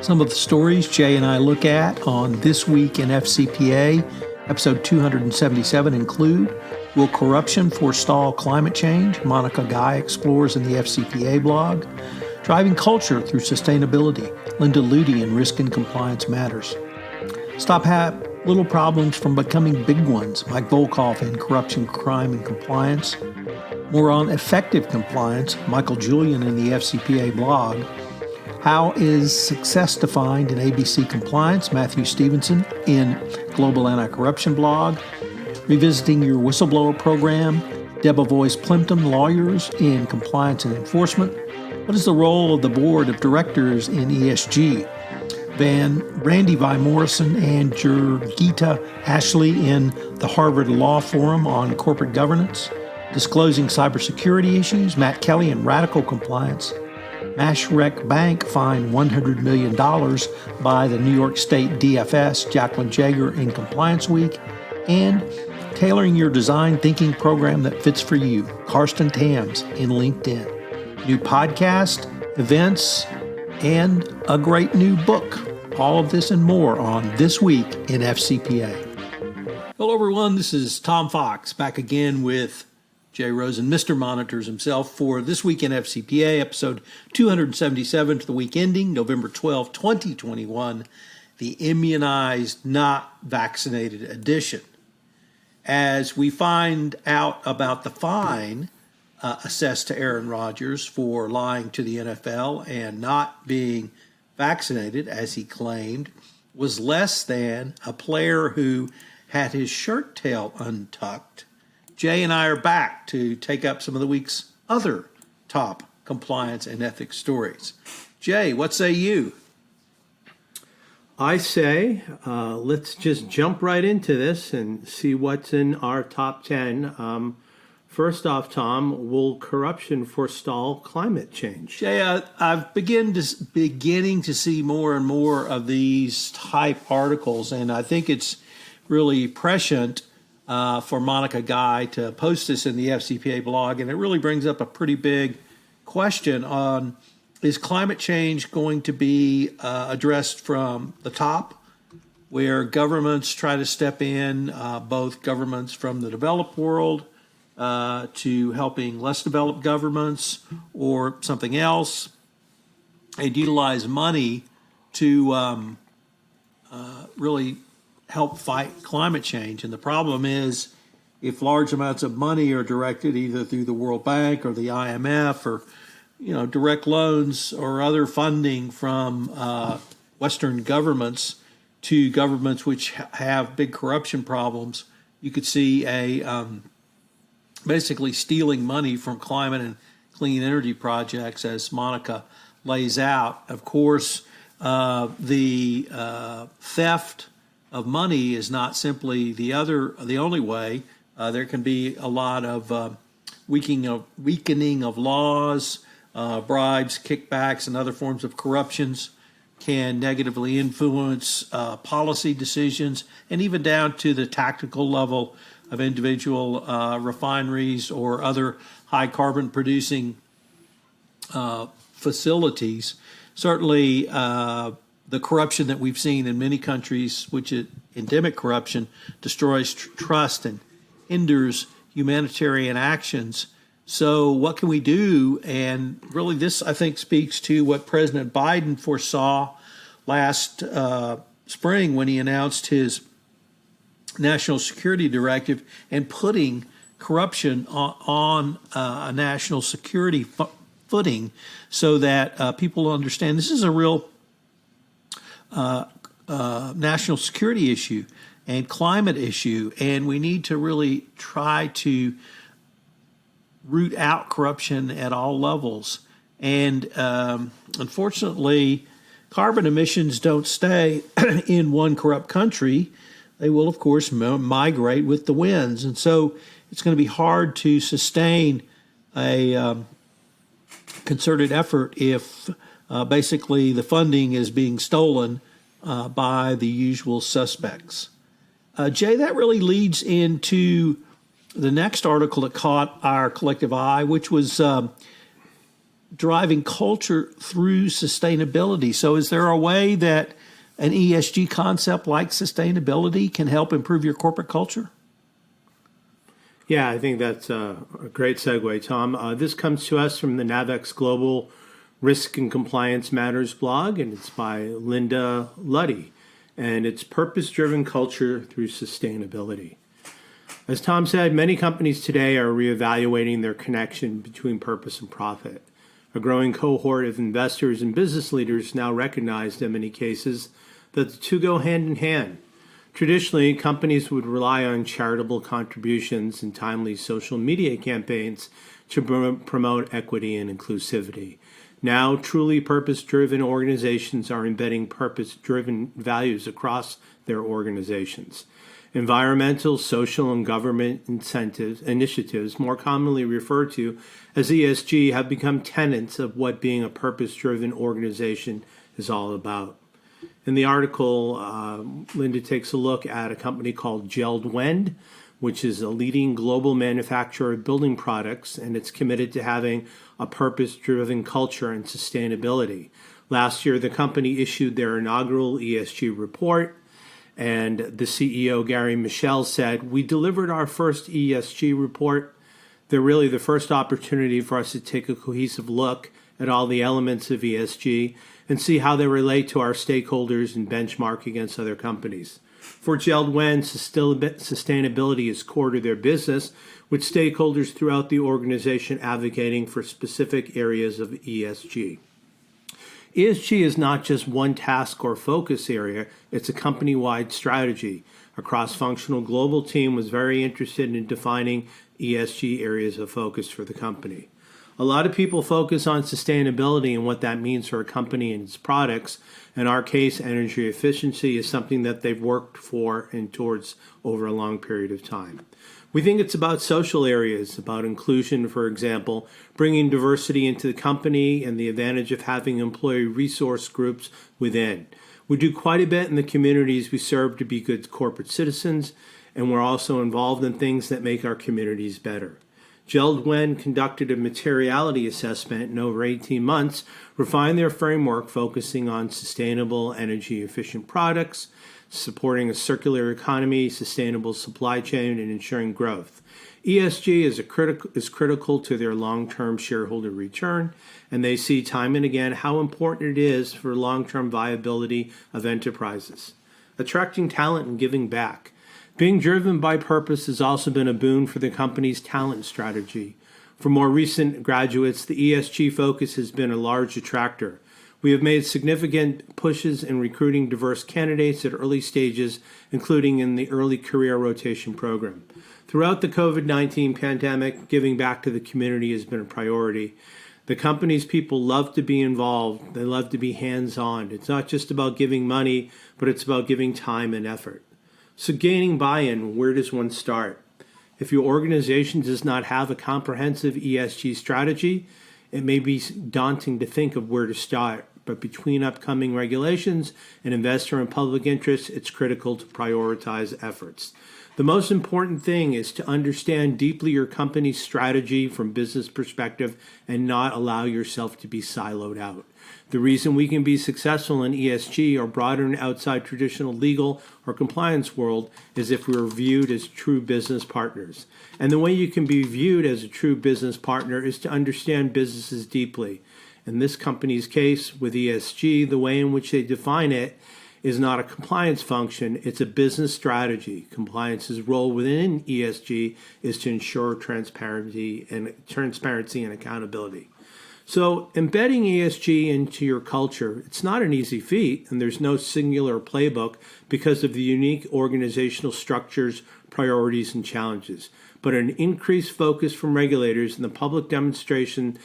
Some of the stories Jay and I look at on This Week in FCPA, episode 277, include: Will corruption forestall climate change? Monica Guy explores in the FCPA blog. Driving culture through sustainability. Linda Luty in Risk and Compliance Matters. Stop little problems from becoming big ones. Mike Volkov in Corruption, Crime, and Compliance. More on effective compliance. Michael Julian in the FCPA blog. How is success defined in ABC compliance? Matthew Stephenson in Global Anti-Corruption blog. Revisiting your whistleblower program. Debevoise Plimpton lawyers in compliance and enforcement. What is the role of the board of directors in ESG? Randy Vi Morrison and Jurgita Ashley in the Harvard Law Forum on corporate governance. Disclosing cybersecurity issues. Matt Kelly in Radical Compliance. Mashrek Bank fined $100 million by the New York State DFS. Jaclyn Jaeger in Compliance Week. And tailoring your design thinking program that fits for you. Carsten Tams in LinkedIn. New podcast, events, and a great new book. All of this and more on This Week in FCPA. Hello, everyone. This is Tom Fox back again with Jay Rosen, Mr. Monitors himself, for This Week in FCPA, episode 277 to the week ending November 12, 2021, the Immunized Not Vaccinated Edition. As we find out about the fine assessed to Aaron Rodgers for lying to the NFL and not being vaccinated, as he claimed, was less than a player who had his shirt tail untucked. Jay and I are back to take up some of the week's other top compliance and ethics stories. Jay, what say you? I say let's just jump right into this and see what's in our top 10. First off, Tom, will corruption forestall climate change? Jay, I've beginning to see more and more of these type articles, and I think it's really prescient for Monica Guy to post this in the FCPA blog, and it really brings up a pretty big question on: is climate change going to be addressed from the top, where governments try to step in, both governments from the developed world to helping less developed governments, or something else, and utilize money to really help fight climate change? And the problem is, if large amounts of money are directed either through the World Bank or the IMF, or direct loans or other funding from Western governments to governments which have big corruption problems, you could see a basically stealing money from climate and clean energy projects, as Monica lays out. Of course, the theft of money is not simply the only way. There can be a lot of weakening of laws, bribes, kickbacks, and other forms of corruptions can negatively influence policy decisions, and even down to the tactical level of individual refineries or other high carbon producing facilities. Certainly, the corruption that we've seen in many countries, which is endemic corruption, destroys trust and hinders humanitarian actions. So what can we do? And really, this, I think, speaks to what President Biden foresaw last spring when he announced his national security directive and putting corruption on a national security footing, so that people understand this is a real national security issue and climate issue, and we need to really try to root out corruption at all levels. And unfortunately, carbon emissions don't stay in one corrupt country. They will, of course, migrate with the winds. And so it's going to be hard to sustain a concerted effort if basically the funding is being stolen by the usual suspects. Jay, that really leads into the next article that caught our collective eye, which was driving culture through sustainability. So is there a way that an ESG concept like sustainability can help improve your corporate culture? Yeah, I think that's a great segue, Tom. This comes to us from the Navex Global Risk and Compliance Matters blog, and it's by Linda Luty, and it's Purpose-Driven Culture Through Sustainability. As Tom said, many companies today are reevaluating their connection between purpose and profit. A growing cohort of investors and business leaders now recognize in many cases that the two go hand in hand. Traditionally, companies would rely on charitable contributions and timely social media campaigns to promote equity and inclusivity. Now, truly purpose-driven organizations are embedding purpose-driven values across their organizations. Environmental, social, and government initiatives, more commonly referred to as ESG, have become tenets of what being a purpose-driven organization is all about. In the article, Linda takes a look at a company called Jurgita, which is a leading global manufacturer of building products, and it's committed to having a purpose-driven culture and sustainability. Last year, the company issued their inaugural ESG report, and the CEO, Gary Michel, said, "We delivered our first ESG report. They're really the first opportunity for us to take a cohesive look at all the elements of ESG and see how they relate to our stakeholders and benchmark against other companies." For Jurgita, sustainability is core to their business, with stakeholders throughout the organization advocating for specific areas of ESG. ESG is not just one task or focus area, it's a company-wide strategy. A cross-functional global team was very interested in defining ESG areas of focus for the company. A lot of people focus on sustainability and what that means for a company and its products. In our case, energy efficiency is something that they've worked for and towards over a long period of time. We think it's about social areas, about inclusion, for example, bringing diversity into the company and the advantage of having employee resource groups within. We do quite a bit in the communities we serve to be good corporate citizens, and we're also involved in things that make our communities better. Jurgita conducted a materiality assessment in over 18 months, refined their framework focusing on sustainable, energy-efficient products, supporting a circular economy, sustainable supply chain, and ensuring growth. ESG is critical to their long-term shareholder return, and they see time and again how important it is for long-term viability of enterprises. Attracting talent and giving back. Being driven by purpose has also been a boon for the company's talent strategy. For more recent graduates, the ESG focus has been a large attractor. We have made significant pushes in recruiting diverse candidates at early stages, including in the early career rotation program. Throughout the COVID-19 pandemic, giving back to the community has been a priority. The company's people love to be involved. They love to be hands-on. It's not just about giving money, but it's about giving time and effort. So gaining buy-in, where does one start? If your organization does not have a comprehensive ESG strategy, it may be daunting to think of where to start. But between upcoming regulations and investor and public interest, it's critical to prioritize efforts. The most important thing is to understand deeply your company's strategy from business perspective and not allow yourself to be siloed out. The reason we can be successful in ESG or broader and outside traditional legal or compliance world is if we're viewed as true business partners. And the way you can be viewed as a true business partner is to understand businesses deeply. In this company's case with ESG, the way in which they define it is not a compliance function, it's a business strategy. Compliance's role within ESG is to ensure transparency and accountability. So embedding ESG into your culture, it's not an easy feat, and there's no singular playbook because of the unique organizational structures, priorities, and challenges. But an increased focus from regulators and the public demonstration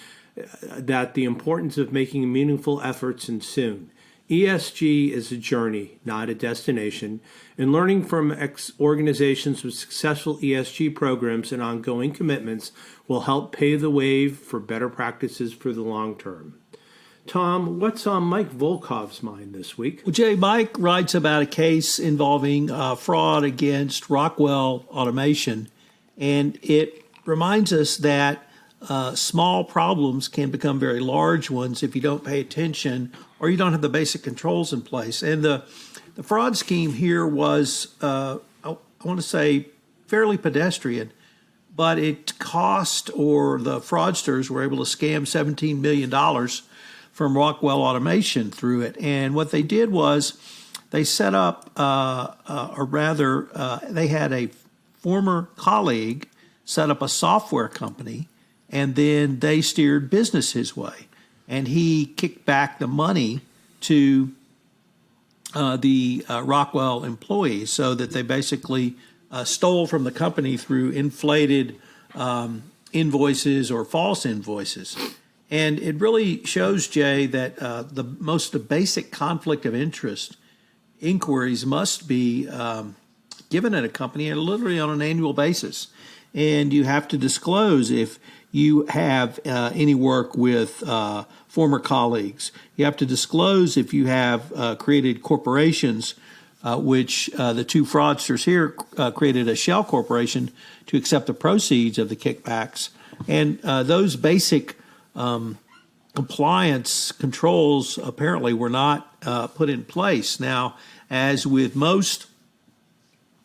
that the importance of making meaningful efforts and soon. ESG is a journey, not a destination, and learning from organizations with successful ESG programs and ongoing commitments will help pave the way for better practices for the long term. Tom, what's on Mike Volkov's mind this week? Well, Jay, Mike writes about a case involving fraud against Rockwell Automation, and it reminds us that small problems can become very large ones if you don't pay attention or you don't have the basic controls in place. And the fraud scheme here was, I want to say, fairly pedestrian, but it cost, or the fraudsters were able to scam $17 million from Rockwell Automation through it. And what they did was they set up, they had a former colleague set up a software company, and then they steered business his way. And he kicked back the money to the Rockwell employees, so that they basically stole from the company through inflated invoices or false invoices. And it really shows, Jay, that the basic conflict of interest inquiries must be given at a company, and literally on an annual basis. And you have to disclose if you have any work with former colleagues. You have to disclose if you have created corporations, which the two fraudsters here created a shell corporation to accept the proceeds of the kickbacks. And those basic compliance controls apparently were not put in place. Now, as with most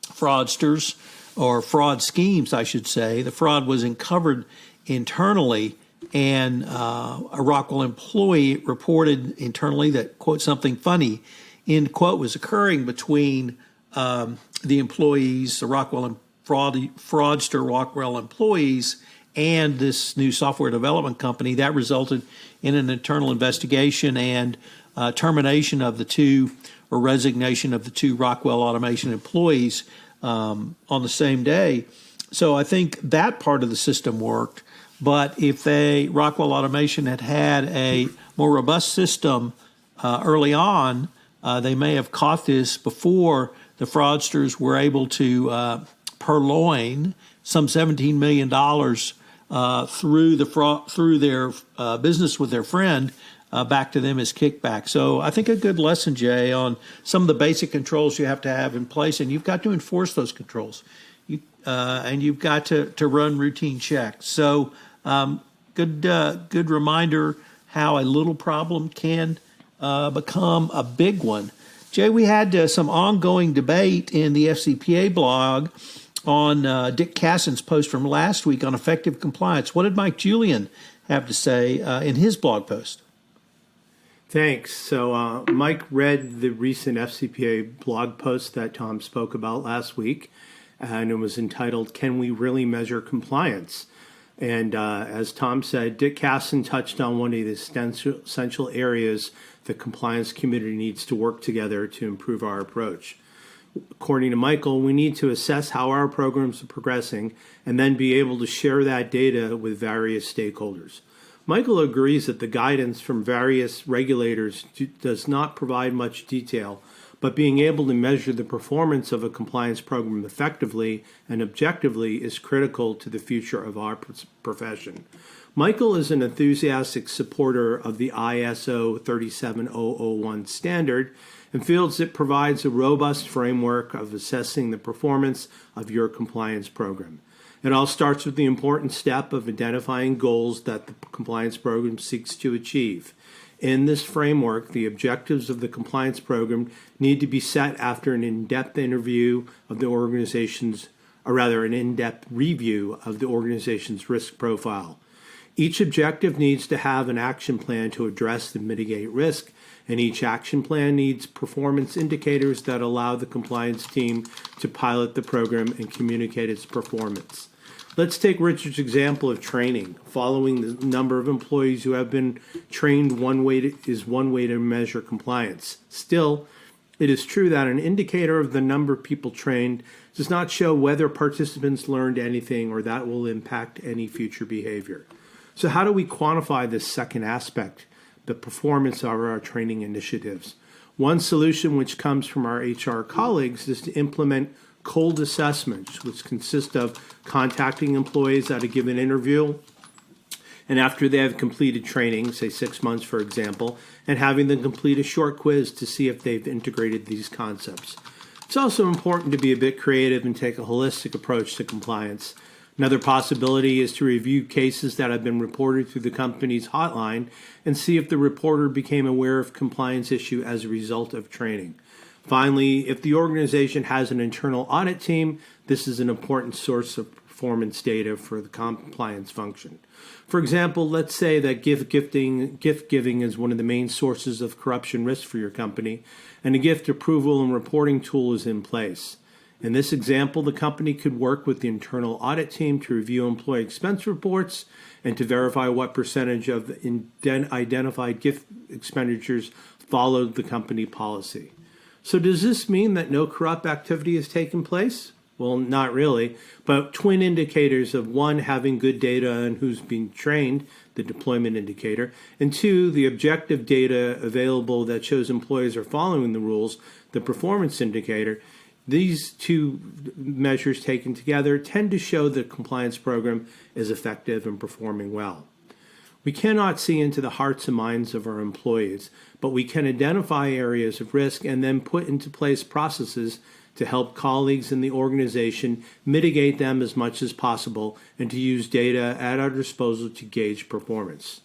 fraudsters, or fraud schemes, I should say, the fraud was uncovered internally, and a Rockwell employee reported internally that, quote, something funny, end quote, was occurring between the employees, the Rockwell fraudster Rockwell employees, and this new software development company. That resulted in an internal investigation and termination of the two, or resignation of the two Rockwell Automation employees on the same day. So I think that part of the system worked. But if Rockwell Automation had a more robust system early on, they may have caught this before the fraudsters were able to purloin some $17 million through their business with their friend back to them as kickback. So I think a good lesson, Jay, on some of the basic controls you have to have in place, and you've got to enforce those controls. And you've got to run routine checks. So good reminder how a little problem can become a big one. Jay, we had some ongoing debate in the FCPA blog on Dick Cassin's post from last week on effective compliance. What did Mike Julian have to say in his blog post? Thanks. So Mike read the recent FCPA blog post that Tom spoke about last week, and it was entitled, "Can We Really Measure Compliance?" And as Tom said, Dick Cassin touched on one of the essential areas the compliance community needs to work together to improve our approach. According to Michael, we need to assess how our programs are progressing and then be able to share that data with various stakeholders. Michael agrees that the guidance from various regulators does not provide much detail, but being able to measure the performance of a compliance program effectively and objectively is critical to the future of our profession. Michael is an enthusiastic supporter of the ISO 37001 standard and feels it provides a robust framework of assessing the performance of your compliance program. It all starts with the important step of identifying goals that the compliance program seeks to achieve. In this framework, the objectives of the compliance program need to be set after an in-depth interview of the organization's, or rather an in-depth review of the organization's risk profile. Each objective needs to have an action plan to address and mitigate risk, and each action plan needs performance indicators that allow the compliance team to pilot the program and communicate its performance. Let's take Richard's example of training. Following the number of employees who have been trained is one way to measure compliance. Still, it is true that an indicator of the number of people trained does not show whether participants learned anything or that will impact any future behavior. So how do we quantify this second aspect, the performance of our training initiatives? One solution which comes from our HR colleagues is to implement cold assessments, which consist of contacting employees at a given interview and after they have completed training, say 6 months, for example, and having them complete a short quiz to see if they've integrated these concepts. It's also important to be a bit creative and take a holistic approach to compliance. Another possibility is to review cases that have been reported through the company's hotline and see if the reporter became aware of compliance issue as a result of training. Finally, if the organization has an internal audit team, this is an important source of performance data for the compliance function. For example, let's say that gift giving is one of the main sources of corruption risk for your company, and a gift approval and reporting tool is in place. In this example, the company could work with the internal audit team to review employee expense reports and to verify what percentage of identified gift expenditures followed the company policy. So does this mean that no corrupt activity has taken place? Well, not really, but twin indicators of one, having good data and who's being trained, the deployment indicator, and two, the objective data available that shows employees are following the rules, the performance indicator. These two measures taken together tend to show the compliance program is effective and performing well. We cannot see into the hearts and minds of our employees, but we can identify areas of risk and then put into place processes to help colleagues in the organization mitigate them as much as possible and to use data at our disposal to gauge performance.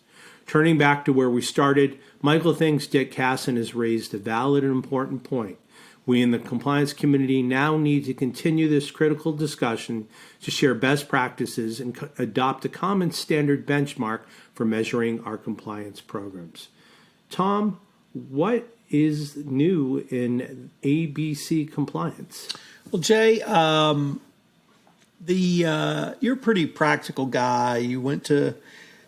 Turning back to where we started, Michael thinks Dick Carsten has raised a valid and important point. We in the compliance community now need to continue this critical discussion to share best practices and adopt a common standard benchmark for measuring our compliance programs. Tom, what is new in ABC compliance? Well, Jay, you're a pretty practical guy. You went to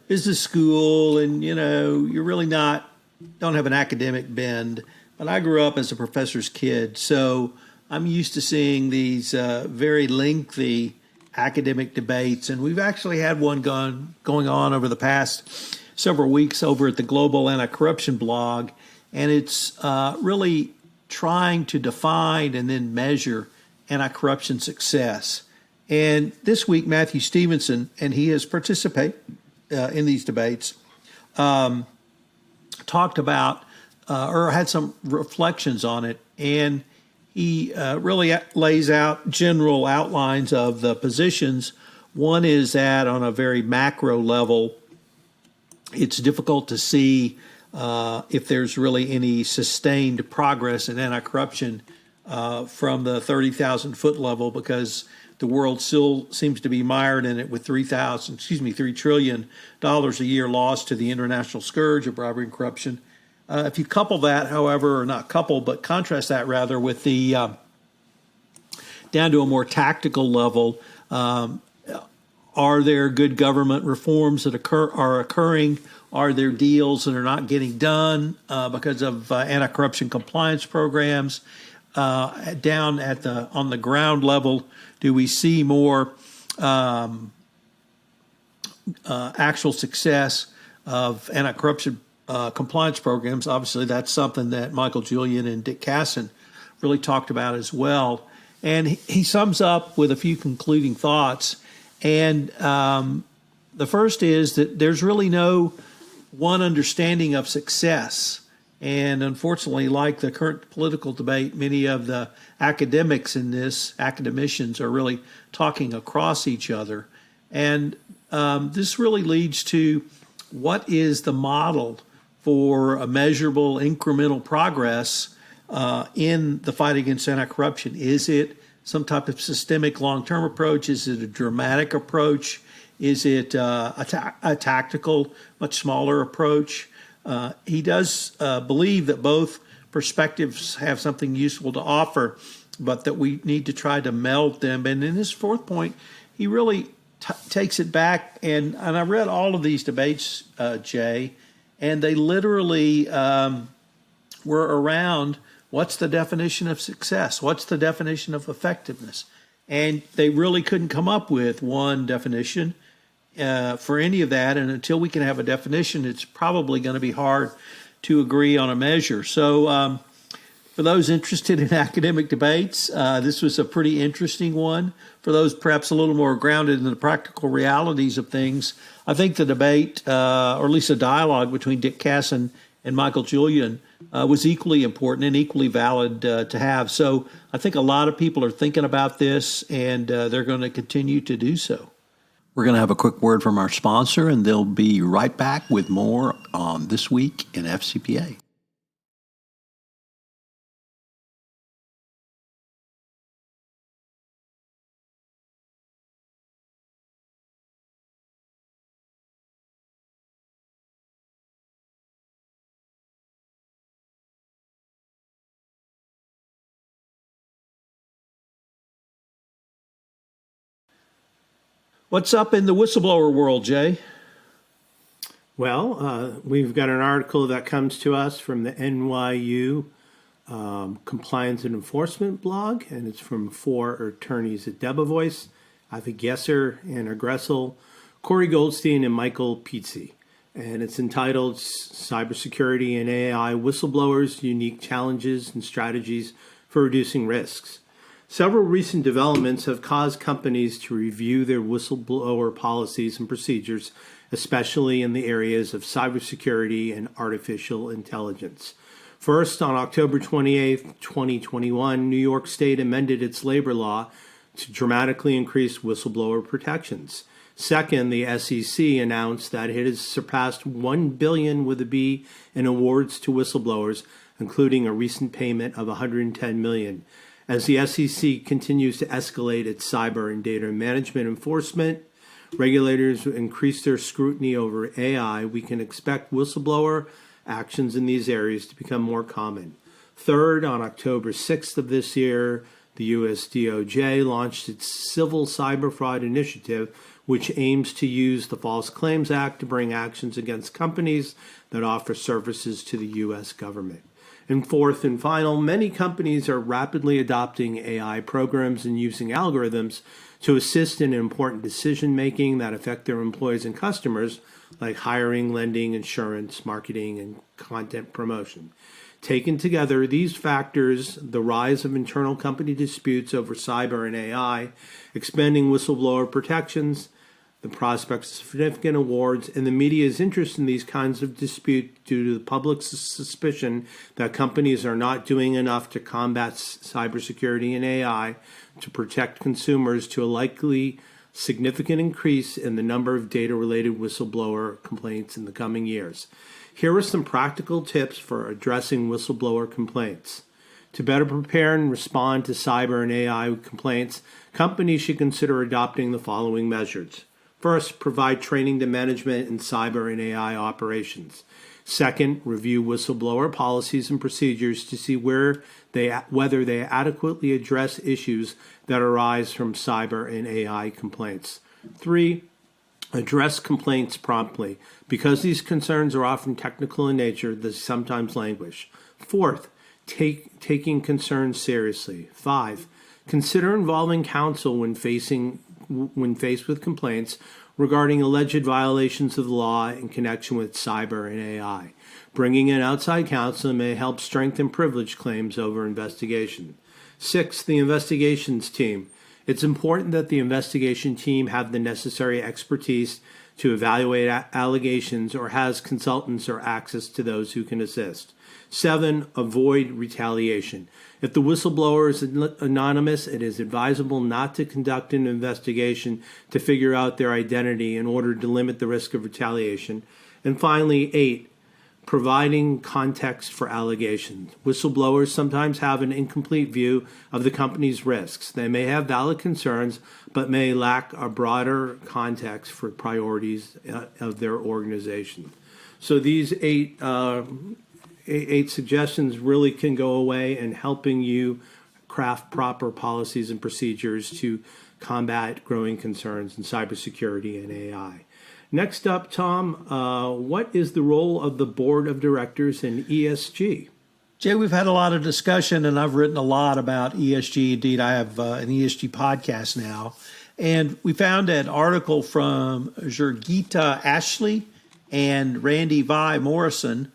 business school, and you're really don't have an academic bend. But I grew up as a professor's kid, so I'm used to seeing these very lengthy academic debates, and we've actually had one going on over the past several weeks over at the Global Anti-Corruption blog, and it's really trying to define and then measure anti-corruption success. And this week, Matthew Stephenson, and he has participated in these debates, talked about or had some reflections on it, and he really lays out general outlines of the positions. One is that on a very macro level, it's difficult to see if there's really any sustained progress in anti-corruption from the 30,000-foot level, because the world still seems to be mired in it with $3 trillion a year lost to the international scourge of bribery and corruption. If you couple that, however, or not couple, but contrast that rather with the down to a more tactical level, are there good government reforms that are occurring? Are there deals that are not getting done because of anti-corruption compliance programs? Down on the ground level, do we see more actual success of anti-corruption compliance programs? Obviously, that's something that Michael Julian and Dick Carsten really talked about as well. And he sums up with a few concluding thoughts. And the first is that there's really no one understanding of success. And unfortunately, like the current political debate, many of the academicians are really talking across each other. And this really leads to what is the model for a measurable incremental progress in the fight against anti-corruption? Is it some type of systemic long-term approach? Is it a dramatic approach? Is it a tactical, much smaller approach? He does believe that both perspectives have something useful to offer, but that we need to try to meld them. And in his fourth point, he really takes it back. And I read all of these debates, Jay, and they literally were around what's the definition of success? What's the definition of effectiveness? And they really couldn't come up with one definition for any of that. And until we can have a definition, it's probably going to be hard to agree on a measure. So for those interested in academic debates, this was a pretty interesting one. For those perhaps a little more grounded in the practical realities of things, I think the debate, or at least a dialogue between Dick Carsten and Michael Julian was equally important and equally valid to have. So I think a lot of people are thinking about this, and they're going to continue to do so. We're going to have a quick word from our sponsor, and they'll be right back with more on This Week in FCPA. What's up in the whistleblower world, Jay? Well, we've got an article that comes to us from the NYU Compliance and Enforcement blog, and it's from 4 attorneys at Debevoise, Avi Gesser, Anna Gressel, Corey Goldstein, and Michael Pizzi. And it's entitled Cybersecurity and AI Whistleblowers, Unique Challenges and Strategies for Reducing Risks. Several recent developments have caused companies to review their whistleblower policies and procedures, especially in the areas of cybersecurity and artificial intelligence. First, on October 28, 2021, New York State amended its labor law to dramatically increase whistleblower protections. Second, the SEC announced that it has surpassed $1 billion with a B in awards to whistleblowers, including a recent payment of $110 million. As the SEC continues to escalate its cyber and data management enforcement, regulators increase their scrutiny over AI. We can expect whistleblower actions in these areas to become more common. Third, on October 6th of this year, the U.S. DOJ launched its Civil Cyber Fraud Initiative, which aims to use the False Claims Act to bring actions against companies that offer services to the U.S. government. And fourth and final, many companies are rapidly adopting AI programs and using algorithms to assist in important decision-making that affect their employees and customers, like hiring, lending, insurance, marketing, and content promotion. Taken together, these factors, the rise of internal company disputes over cyber and AI, expanding whistleblower protections, the prospects of significant awards, and the media's interest in these kinds of dispute due to the public's suspicion that companies are not doing enough to combat cybersecurity and AI to protect consumers, to a likely significant increase in the number of data-related whistleblower complaints in the coming years. Here are some practical tips for addressing whistleblower complaints. To better prepare and respond to cyber and AI complaints, companies should consider adopting the following measures. First, provide training to management in cyber and AI operations. Second, review whistleblower policies and procedures to see whether they adequately address issues that arise from cyber and AI complaints. 3, address complaints promptly. Because these concerns are often technical in nature, they sometimes languish. 4th, taking concerns seriously. 5, consider involving counsel when faced with complaints regarding alleged violations of the law in connection with cyber and AI. Bringing in outside counsel may help strengthen privilege claims over investigation. 6, the investigations team. It's important that the investigation team have the necessary expertise to evaluate allegations or has consultants or access to those who can assist. 7, avoid retaliation. If the whistleblower is anonymous, it is advisable not to conduct an investigation to figure out their identity in order to limit the risk of retaliation. And finally, 8, providing context for allegations. Whistleblowers sometimes have an incomplete view of the company's risks. They may have valid concerns, but may lack a broader context for priorities of their organization. So these eight suggestions really can go away in helping you craft proper policies and procedures to combat growing concerns in cybersecurity and AI. Next up, Tom, what is the role of the board of directors in ESG? Jay, we've had a lot of discussion, and I've written a lot about ESG. Indeed, I have an ESG podcast now. And we found an article from Jurgita Ashley and Randy Vi Morrison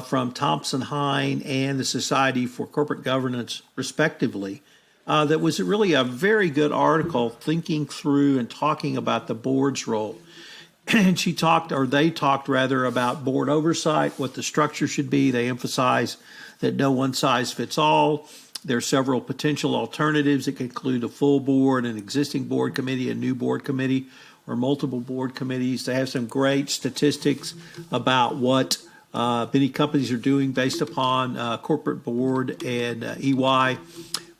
from Thompson Hine and the Society for Corporate Governance, respectively. That was really a very good article thinking through and talking about the board's role. And they talked about board oversight, what the structure should be. They emphasize that no one size fits all. There are several potential alternatives that could include a full board, an existing board committee, a new board committee, or multiple board committees. They have some great statistics about what many companies are doing based upon corporate board and EY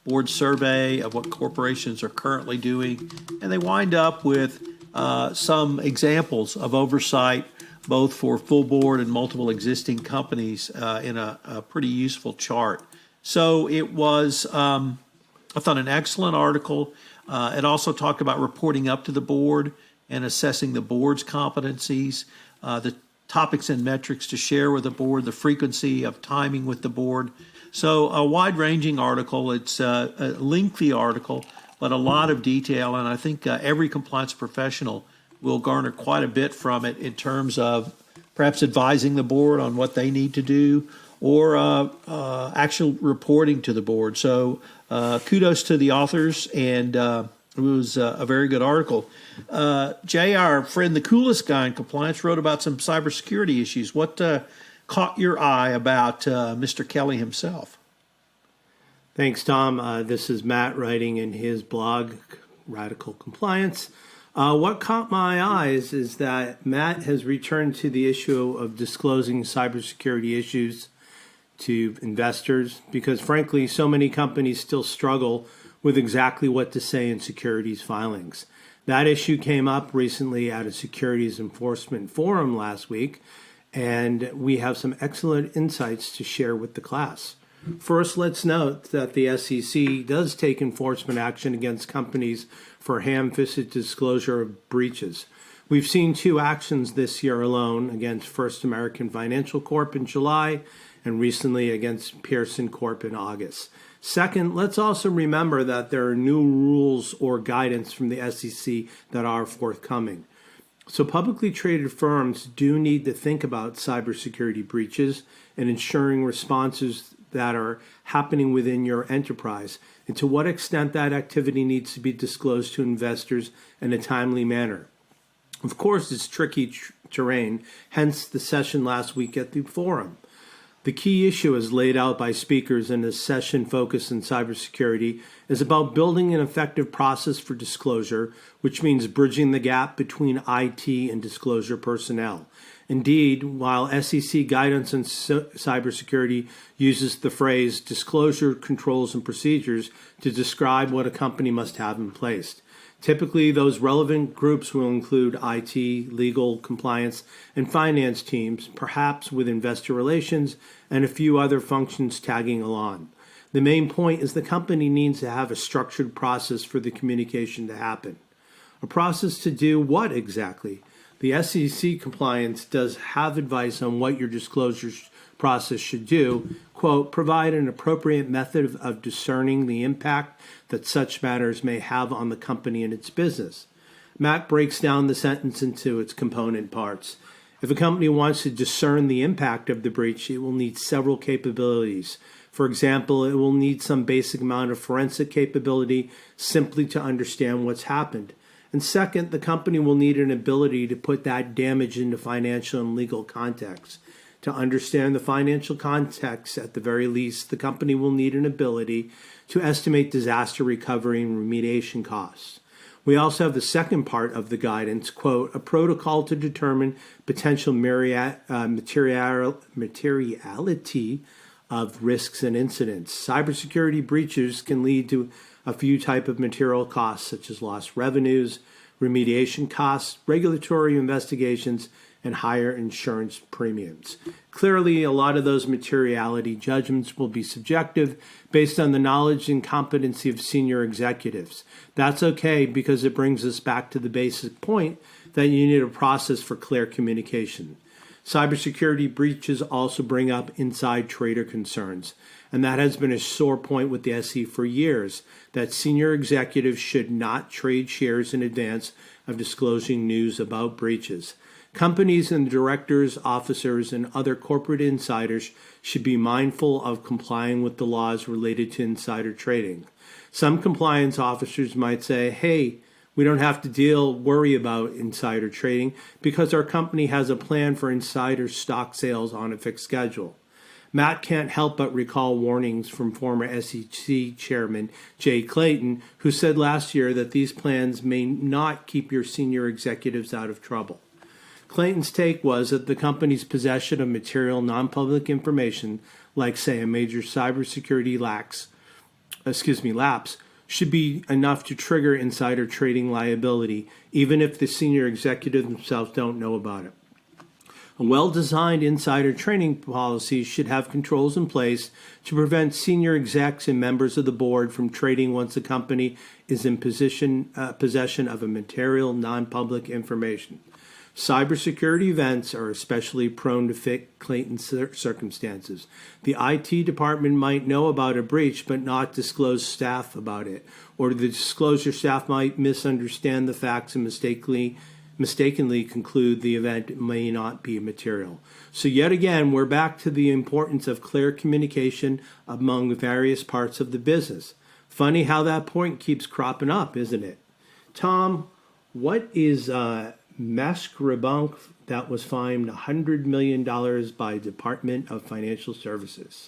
board survey of what corporations are currently doing. And they wind up with some examples of oversight, both for full board and multiple existing companies in a pretty useful chart. So it was, I thought, an excellent article. It also talked about reporting up to the board and assessing the board's competencies, the topics and metrics to share with the board, the frequency of timing with the board. So a wide-ranging article. It's a lengthy article, but a lot of detail, and I think every compliance professional will garner quite a bit from it in terms of perhaps advising the board on what they need to do or actual reporting to the board. So kudos to the authors, and it was a very good article. Jay, our friend, the coolest guy in compliance, wrote about some cybersecurity issues. What caught your eye about Mr. Kelly himself? Thanks, Tom. This is Matt writing in his blog, Radical Compliance. What caught my eyes is that Matt has returned to the issue of disclosing cybersecurity issues to investors because, frankly, so many companies still struggle with exactly what to say in securities filings. That issue came up recently at a securities enforcement forum last week, and we have some excellent insights to share with the class. First, let's note that the SEC does take enforcement action against companies for ham-fisted disclosure of breaches. We've seen 2 actions this year alone against First American Financial Corp in July and recently against Pearson Corp in August. Second, let's also remember that there are new rules or guidance from the SEC that are forthcoming. So publicly traded firms do need to think about cybersecurity breaches and ensuring responses that are happening within your enterprise and to what extent that activity needs to be disclosed to investors in a timely manner. Of course, it's tricky terrain, hence the session last week at the forum. The key issue as laid out by speakers in this session focused on cybersecurity is about building an effective process for disclosure, which means bridging the gap between IT and disclosure personnel. Indeed, while SEC guidance on cybersecurity uses the phrase disclosure controls and procedures to describe what a company must have in place. Typically, those relevant groups will include IT, legal, compliance, and finance teams, perhaps with investor relations and a few other functions tagging along. The main point is the company needs to have a structured process for the communication to happen. A process to do what exactly? The SEC compliance does have advice on what your disclosure process should do. Quote, provide an appropriate method of discerning the impact that such matters may have on the company and its business. Matt breaks down the sentence into its component parts. If a company wants to discern the impact of the breach, it will need several capabilities. For example, it will need some basic amount of forensic capability simply to understand what's happened. And second, the company will need an ability to put that damage into financial and legal context. To understand the financial context, at the very least, the company will need an ability to estimate disaster recovery and remediation costs. We also have the second part of the guidance, quote, a protocol to determine potential materiality of risks and incidents. Cybersecurity breaches can lead to a few types of material costs, such as lost revenues, remediation costs, regulatory investigations, and higher insurance premiums. Clearly, a lot of those materiality judgments will be subjective based on the knowledge and competency of senior executives. That's okay because it brings us back to the basic point that you need a process for clear communication. Cybersecurity breaches also bring up inside trader concerns, and that has been a sore point with the SEC for years, that senior executives should not trade shares in advance of disclosing news about breaches. Companies and directors, officers, and other corporate insiders should be mindful of complying with the laws related to insider trading. Some compliance officers might say, hey, we don't have to worry about insider trading because our company has a plan for insider stock sales on a fixed schedule. Matt can't help but recall warnings from former SEC Chairman Jaclyn, who said last year that these plans may not keep your senior executives out of trouble. Clayton's take was that the company's possession of material non-public information, like, say, a major cybersecurity lapse, should be enough to trigger insider trading liability, even if the senior executives themselves don't know about it. A well-designed insider trading policy should have controls in place to prevent senior execs and members of the board from trading once the company is in possession of a material non-public information. Cybersecurity events are especially prone to fit Clayton's circumstances. The IT department might know about a breach but not disclose staff about it, or the disclosure staff might misunderstand the facts and mistakenly conclude the event may not be material. So yet again, we're back to the importance of clear communication among the various parts of the business. Funny how that point keeps cropping up, isn't it? Tom, what is Bank that was fined $100 million by Department of Financial Services?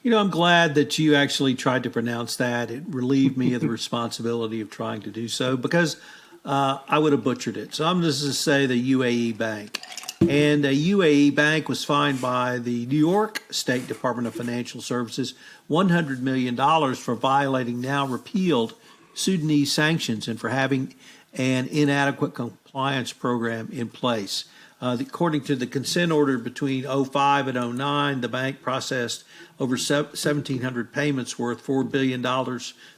I'm glad that you actually tried to pronounce that. It relieved me of the responsibility of trying to do so, because I would have butchered it. So I'm just going to say the UAE Bank. And a UAE bank was fined by the New York State Department of Financial Services $100 million for violating now repealed Sudanese sanctions and for having an inadequate compliance program in place. According to the consent order between 2005 and 2009, the bank processed over 1,700 payments worth $4 billion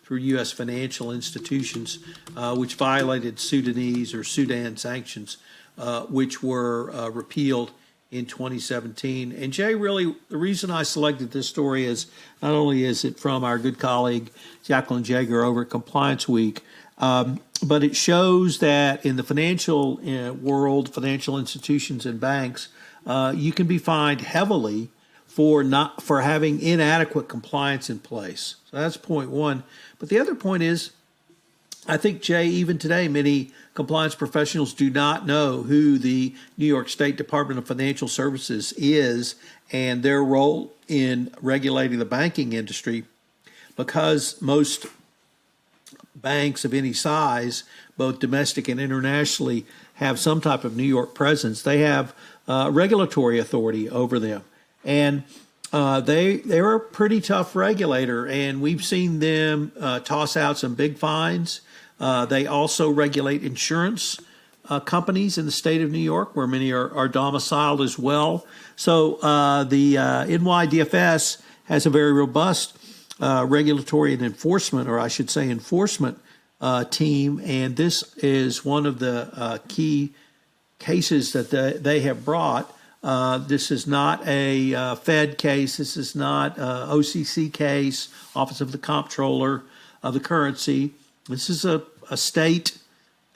through U.S. financial institutions, which violated Sudan sanctions, which were repealed in 2017. And Jay, really, the reason I selected this story is not only is it from our good colleague Jaclyn Jaeger over at Compliance Week, but it shows that in the financial world, financial institutions and banks, you can be fined heavily for having inadequate compliance in place. So that's point one. But the other point is, I think, Jay, even today, many compliance professionals do not know who the New York State Department of Financial Services is and their role in regulating the banking industry, because most banks of any size, both domestic and internationally, have some type of New York presence. They have regulatory authority over them. And they're a pretty tough regulator, and we've seen them toss out some big fines. They also regulate insurance companies in the state of New York, where many are domiciled as well. So the NYDFS has a very robust regulatory and enforcement, or I should say enforcement team, and this is one of the key cases that they have brought. This is not a Fed case. This is not a OCC case, Office of the Comptroller of the Currency. This is a state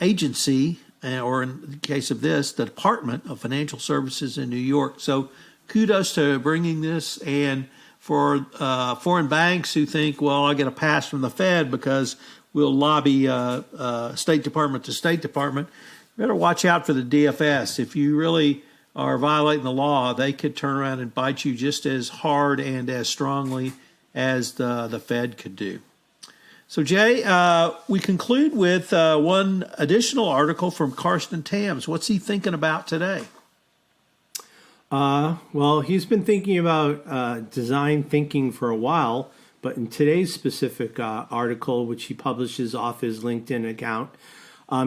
agency, or in the case of this, the Department of Financial Services in New York. So kudos to bringing this. And for foreign banks who think, well, I get a pass from the Fed because we'll lobby State Department to State Department, you better watch out for the DFS. If you really are violating the law, they could turn around and bite you just as hard and as strongly as the Fed could do. So, Jay, we conclude with one additional article from Carsten Tams. What's he thinking about today? Well, he's been thinking about design thinking for a while, but in today's specific article, which he publishes off his LinkedIn account,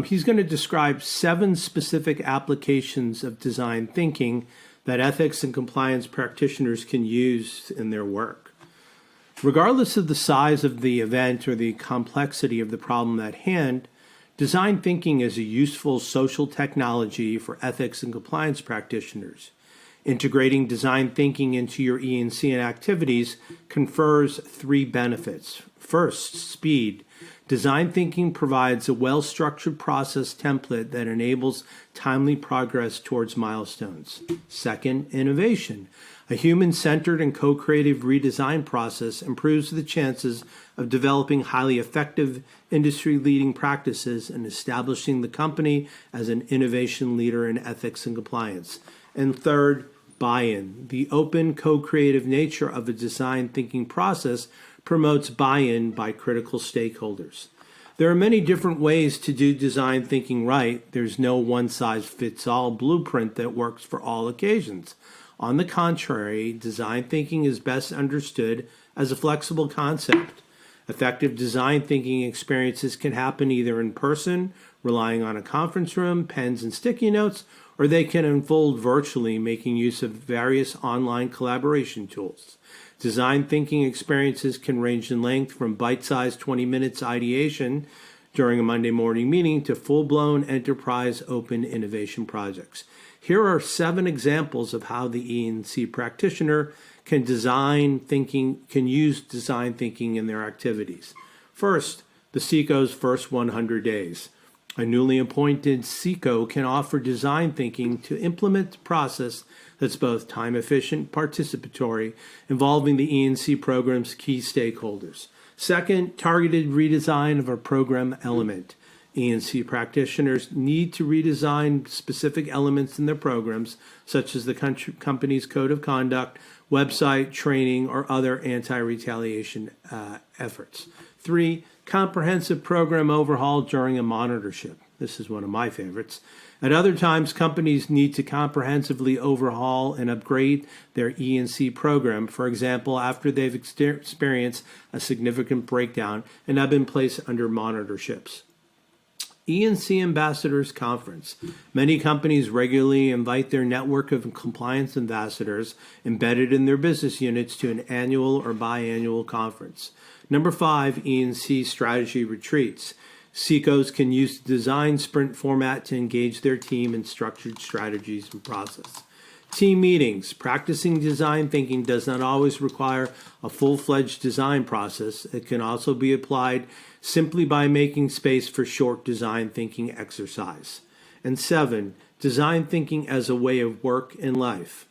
he's going to describe 7 specific applications of design thinking that ethics and compliance practitioners can use in their work. Regardless of the size of the event or the complexity of the problem at hand, design thinking is a useful social technology for ethics and compliance practitioners. Integrating design thinking into your E&C and activities confers 3 benefits. First, speed. Design thinking provides a well-structured process template that enables timely progress towards milestones. Second, innovation. A human-centered and co-creative redesign process improves the chances of developing highly effective industry-leading practices and establishing the company as an innovation leader in ethics and compliance. And third, buy-in. The open, co-creative nature of a design thinking process promotes buy-in by critical stakeholders. There are many different ways to do design thinking right. There's no one-size-fits-all blueprint that works for all occasions. On the contrary, design thinking is best understood as a flexible concept. Effective design thinking experiences can happen either in person, relying on a conference room, pens and sticky notes, or they can unfold virtually, making use of various online collaboration tools. Design thinking experiences can range in length from bite-sized 20 minutes ideation during a Monday morning meeting to full-blown enterprise open innovation projects. Here are 7 examples of how the E&C practitioner can use design thinking in their activities. First, the CECO's first 100 days. A newly appointed CECO can offer design thinking to implement a process that's both time efficient, participatory, involving the E&C program's key stakeholders. Second, targeted redesign of a program element. E&C practitioners need to redesign specific elements in their programs, such as the company's code of conduct, website, training, or other anti-retaliation efforts. 3, comprehensive program overhaul during a monitorship. This is one of my favorites. At other times, companies need to comprehensively overhaul and upgrade their E&C program, for example, after they've experienced a significant breakdown and have been placed under monitorships. E&C Ambassadors Conference. Many companies regularly invite their network of compliance ambassadors embedded in their business units to an annual or biannual conference. Number 5, E&C Strategy Retreats. CECOs can use the design sprint format to engage their team in structured strategies and process. Team meetings. Practicing design thinking does not always require a full-fledged design process. It can also be applied simply by making space for short design thinking exercise. And 7, design thinking as a way of work and life.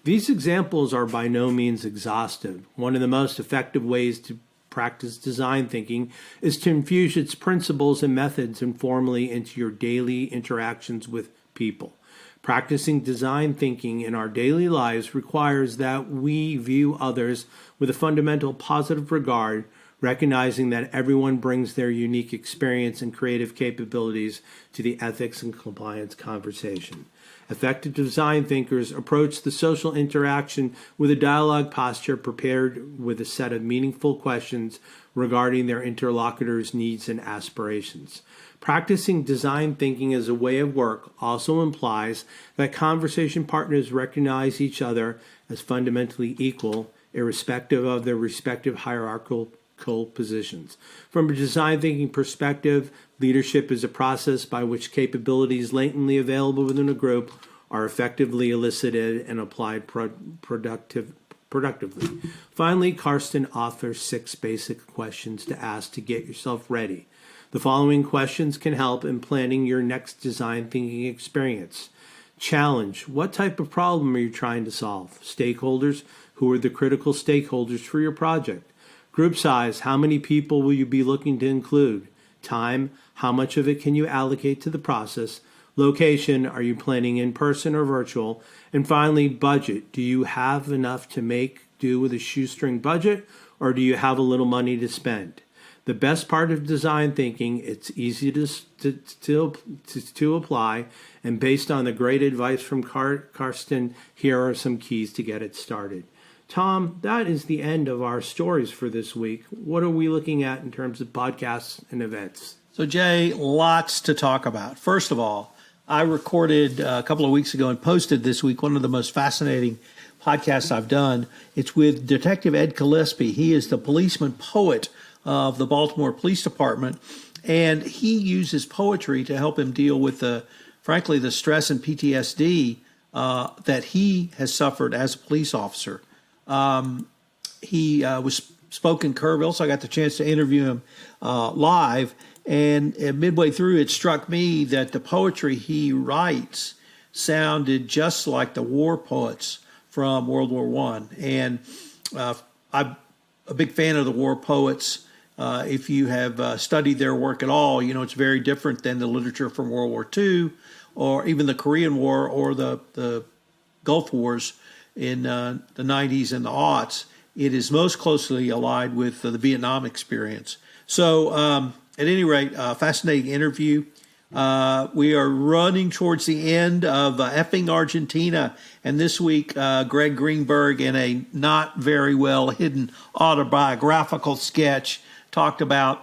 These examples are by no means exhaustive. One of the most effective ways to practice design thinking is to infuse its principles and methods informally into your daily interactions with people. Practicing design thinking in our daily lives requires that we view others with a fundamental positive regard, recognizing that everyone brings their unique experience and creative capabilities to the ethics and compliance conversation. Effective design thinkers approach the social interaction with a dialogue posture prepared with a set of meaningful questions regarding their interlocutors' needs and aspirations. Practicing design thinking as a way of work also implies that conversation partners recognize each other as fundamentally equal, irrespective of their respective hierarchical positions. From a design thinking perspective, leadership is a process by which capabilities latently available within a group are effectively elicited and applied productively. Finally, Carsten offers 6 basic questions to ask to get yourself ready. The following questions can help in planning your next design thinking experience. Challenge. What type of problem are you trying to solve? Stakeholders. Who are the critical stakeholders for your project? Group size. How many people will you be looking to include? Time. How much of it can you allocate to the process? Location. Are you planning in person or virtual? And finally, budget. Do you have enough to make do with a shoestring budget, or do you have a little money to spend? The best part of design thinking, it's easy to apply, and based on the great advice from Carsten, here are some keys to get it started. Tom, that is the end of our stories for this week. What are we looking at in terms of podcasts and events? So, Jay, lots to talk about. First of all, I recorded a couple of weeks ago and posted this week one of the most fascinating podcasts I've done. It's with Detective Ed Gillespie. He is the policeman poet of the Baltimore Police Department, and he uses poetry to help him deal with the stress and PTSD that he has suffered as a police officer. He was spoke in Kerrville, so I got the chance to interview him live. And midway through, it struck me that the poetry he writes sounded just like the war poets from World War I. And I'm a big fan of the war poets. If you have studied their work at all, you know it's very different than the literature from World War II or even the Korean War or the Gulf Wars. in the 90s and the aughts, it is most closely allied with the Vietnam experience. So at any rate, fascinating interview. We are running towards the end of effing Argentina. And this week, Greg Greenberg, in a not very well hidden autobiographical sketch, talked about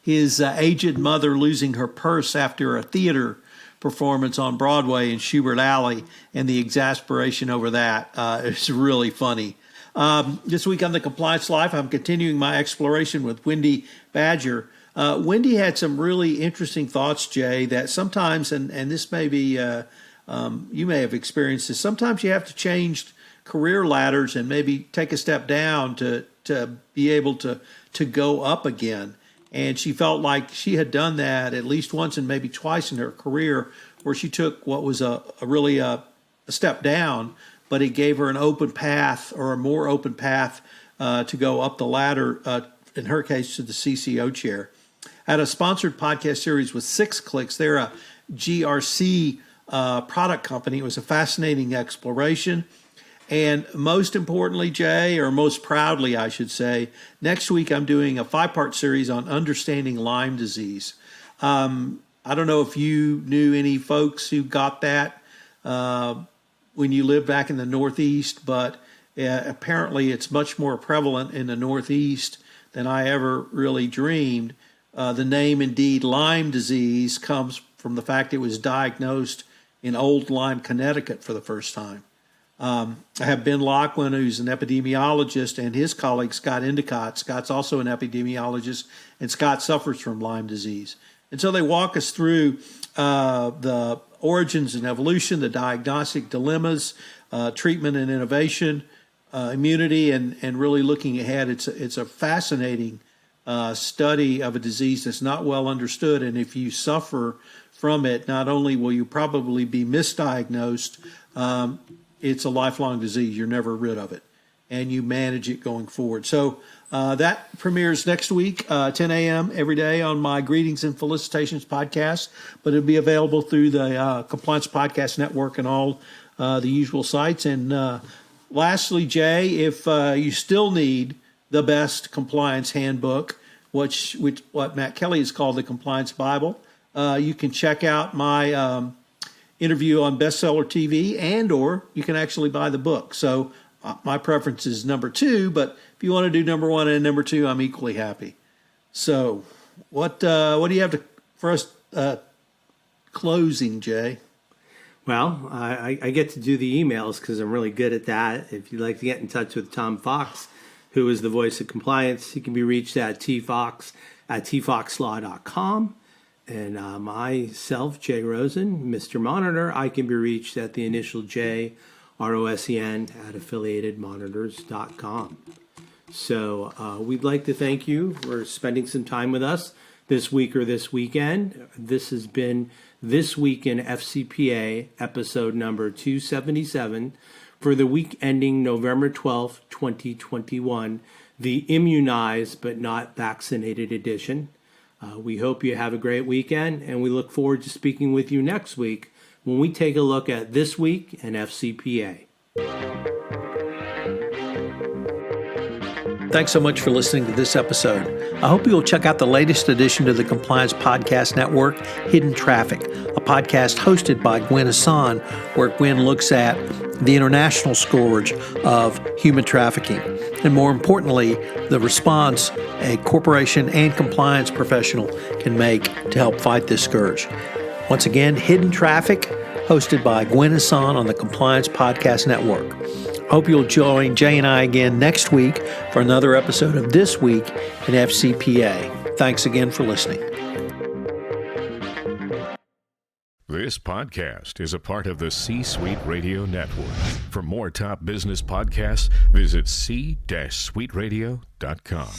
his aged mother losing her purse after a theater performance on Broadway in Schubert Alley and the exasperation over that. It's really funny. This week on the Compliance Life, I'm continuing my exploration with Wendy Badger. Wendy had some really interesting thoughts, Jay, that sometimes, and this may be, you may have experienced this, sometimes you have to change career ladders and maybe take a step down to be able to go up again. And she felt like she had done that at least once and maybe twice in her career, where she took what was a step down, but it gave her an open path, or a more open path to go up the ladder, in her case, to the CCO chair. I had a sponsored podcast series with 6 Clicks. They're a GRC product company. It was a fascinating exploration. And most importantly, Jay, or most proudly, I should say, next week I'm doing a 5-part series on understanding Lyme disease. I don't know if you knew any folks who got that when you lived back in the Northeast, but apparently it's much more prevalent in the Northeast than I ever really dreamed. The name, indeed, Lyme disease, comes from the fact it was diagnosed in Old Lyme, Connecticut for the first time. I have Ben Lachlan, who's an epidemiologist, and his colleague, Scott Endicott. Scott's also an epidemiologist, and Scott suffers from Lyme disease. And so they walk us through the origins and evolution, the diagnostic dilemmas, treatment and innovation, immunity, and really looking ahead. It's a fascinating study of a disease that's not well understood, and if you suffer from it, not only will you probably be misdiagnosed, it's a lifelong disease. You're never rid of it, and you manage it going forward. So that premieres next week, 10 a.m. every day on my Greetings and Felicitations podcast, but it'll be available through the Compliance Podcast Network and all the usual sites. And lastly, Jay, if you still need the best compliance handbook, which what Matt Kelly has called the Compliance Bible, you can check out my interview on Bestseller TV, and or you can actually buy the book. So my preference is number 2, but if you want to do number 1 and number 2, I'm equally happy. So what do you have for us closing, Jay? Well, I get to do the emails because I'm really good at that. If you'd like to get in touch with Tom Fox, who is the voice of compliance, he can be reached at tfox@tfoxlaw.com. And myself, Jay Rosen, Mr. Monitor, I can be reached at the initial J, ROSEN, at affiliatedmonitors.com. So we'd like to thank you for spending some time with us this week or this weekend. This has been This Week in FCPA, episode number 277, for the week ending November 12th, 2021, the Immunized But Not Vaccinated Edition. We hope you have a great weekend, and we look forward to speaking with you next week when we take a look at This Week in FCPA. Thanks so much for listening to this episode. I hope you'll check out the latest addition to the Compliance Podcast Network, Hidden Traffic, a podcast hosted by Gwen Hassan, where Gwen looks at the international scourge of human trafficking, and more importantly, the response a corporation and compliance professional can make to help fight this scourge. Once again, Hidden Traffic, hosted by Gwen Hassan on the Compliance Podcast Network. Hope you'll join Jay and I again next week for another episode of This Week in FCPA. Thanks again for listening. This podcast is a part of the C-Suite Radio Network. For more top business podcasts, visit c-suiteradio.com.